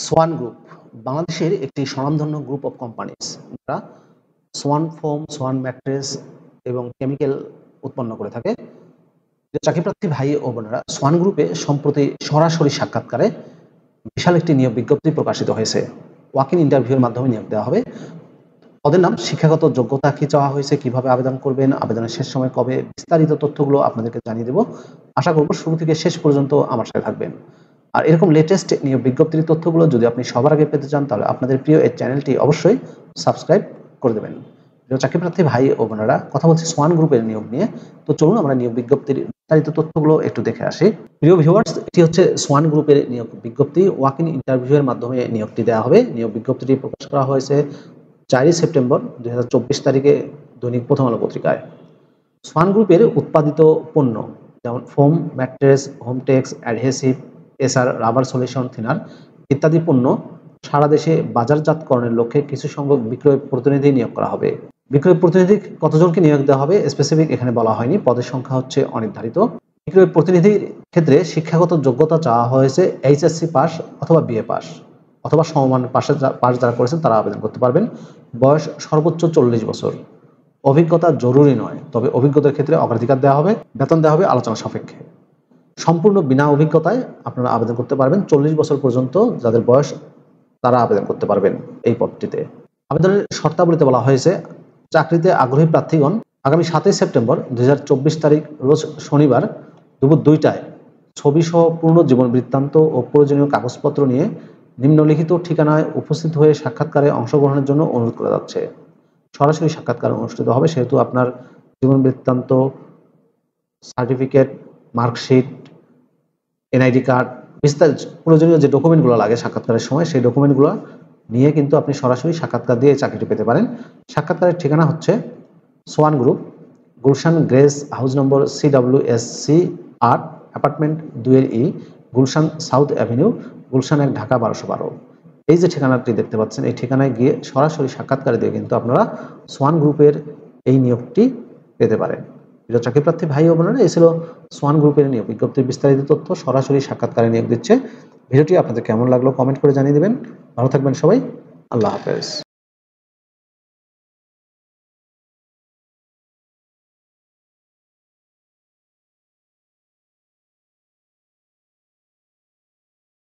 Schwann group বাংলাদেশের একটি স্বনামধন্য গ্রুপ অফ কোম্পানিজ যারা সোয়ান ফোম, সোয়ান ম্যাট্রেস এবং কেমিক্যাল উৎপন্ন করে থাকে। চাকরিপ্রার্থী ভাই ও বোনেরা, সোয়ান গ্রুপে সম্প্রতি সরাসরি সাক্ষাৎকারে বিশাল একটি নিয়োগ বিজ্ঞপ্তি প্রকাশিত হয়েছে। ওয়াক ইন ইন্টারভিউর মাধ্যমে নিয়োগ দেওয়া হবে। পদের নাম, শিক্ষাগত যোগ্যতা কি চাওয়া হয়েছে, কিভাবে আবেদন করবেন, আবেদনের শেষ সময় কবে, বিস্তারিত তথ্যগুলো আপনাদেরকে জানিয়ে দেবো। আশা করব শুরু থেকে শেষ পর্যন্ত আমার সাথে থাকবেন। আর এরকম লেটেস্ট নিয়োগ বিজ্ঞপ্তির তথ্যগুলো যদি আপনি সবার আগে পেতে চান, তাহলে আপনাদের প্রিয় এই চ্যানেলটি অবশ্যই সাবস্ক্রাইব করে দেবেন। প্রিয় চাকরিপ্রার্থী ভাই ও বোনেরা, কথা বলছি সোয়ান গ্রুপের নিয়োগ নিয়ে। তো চলুন আমরা নিয়োগ বিজ্ঞপ্তির বিস্তারিত তথ্যগুলো একটু দেখে আসি। প্রিয় ভিউয়ার্স, এটি হচ্ছে সোয়ান গ্রুপের নিয়োগ বিজ্ঞপ্তি। ওয়াক ইন ইন্টারভিউয়ের মাধ্যমে নিয়োগটি দেওয়া হবে। নিয়োগ বিজ্ঞপ্তিটি প্রকাশ করা হয়েছে 4 সেপ্টেম্বর 2024 তারিখে দৈনিক প্রথম আলো পত্রিকায়। সোয়ান গ্রুপের উৎপাদিত পণ্য যেমন foam, mattress, Hometex, adhesive, SR, rubber solution thinner ইত্যাদি পণ্য সারা দেশে বাজারজাতকরণের লক্ষ্যে কিছু সংখ্যক বিক্রয় প্রতিনিধি নিয়োগ করা হবে। বিক্রয় প্রতিনিধি কতজনকে নিয়োগ দেওয়া হবে স্পেসিফিক এখানে বলা হয়নি, পদের সংখ্যা হচ্ছে অনির্ধারিত। বিক্রয় প্রতিনিধির ক্ষেত্রে শিক্ষাগত যোগ্যতা চাওয়া হয়েছে এইচএসসি পাস অথবা বিএ পাস অথবা সমমান পাস যারা করেছেন তারা আবেদন করতে পারবেন। বয়স সর্বোচ্চ 40 বছর। অভিজ্ঞতা জরুরি নয়, তবে অভিজ্ঞতার ক্ষেত্রে অগ্রাধিকার দেওয়া হবে। বেতন দেওয়া হবে আলোচনা সাপেক্ষে। সম্পূর্ণ বিনা অভিজ্ঞতায় আপনারা আবেদন করতে পারবেন। 40 বছর পর্যন্ত যাদের বয়স তারা আবেদন করতে পারবেন এই পদটিতে। আবেদনের শর্তাবলীতে বলা হয়েছে, চাকরিতে আগ্রহী প্রার্থীগণ আগামী 7 সেপ্টেম্বর 2024 তারিখ রোজ শনিবার দুপুর 2টায় ছবিসহ পূর্ণ জীবন বৃত্তান্ত ও প্রয়োজনীয় কাগজপত্র নিয়ে নিম্নলিখিত ঠিকানায় উপস্থিত হয়ে সাক্ষাৎকারে অংশগ্রহণের জন্য অনুরোধ করা যাচ্ছে। সরাসরি সাক্ষাৎকার অনুষ্ঠিত হবে, সেহেতু আপনার জীবন বৃত্তান্ত, সার্টিফিকেট, মার্কশিট, এনআইডি কার্ড, বিস্তারিত প্রয়োজনীয় যে ডকুমেন্টগুলো লাগে সাক্ষাৎকারের সময়, সেই ডকুমেন্টগুলো নিয়ে কিন্তু আপনি সরাসরি সাক্ষাৎকার দিয়ে চাকরিটি পেতে পারেন। সাক্ষাৎকারের ঠিকানা হচ্ছে Swan group, Gulshan grace house number CWSC 8, apartment 2-E, Gulshan south avenue, Gulshan 1, Dhaka 1212। এই যে ঠিকানাটি দেখতে পাচ্ছেন, এই ঠিকানায় গিয়ে সরাসরি সাক্ষাৎকার দিয়ে কিন্তু আপনারা সোয়ান গ্রুপের এই নিয়োগটি পেতে পারেন। প্রিয় চাকরিপ্রার্থী ভাই ও বোনেরা, এই ছিল সোয়ান গ্রুপের নিয়োগ বিজ্ঞপ্তির বিস্তারিত তথ্য। সরাসরি সাক্ষাৎকারে নিয়োগ দিচ্ছে। ভিডিওটি আপনাদের কেমন লাগলো কমেন্ট করে জানিয়ে দেবেন। ভালো থাকবেন সবাই। আল্লাহ হাফেজ।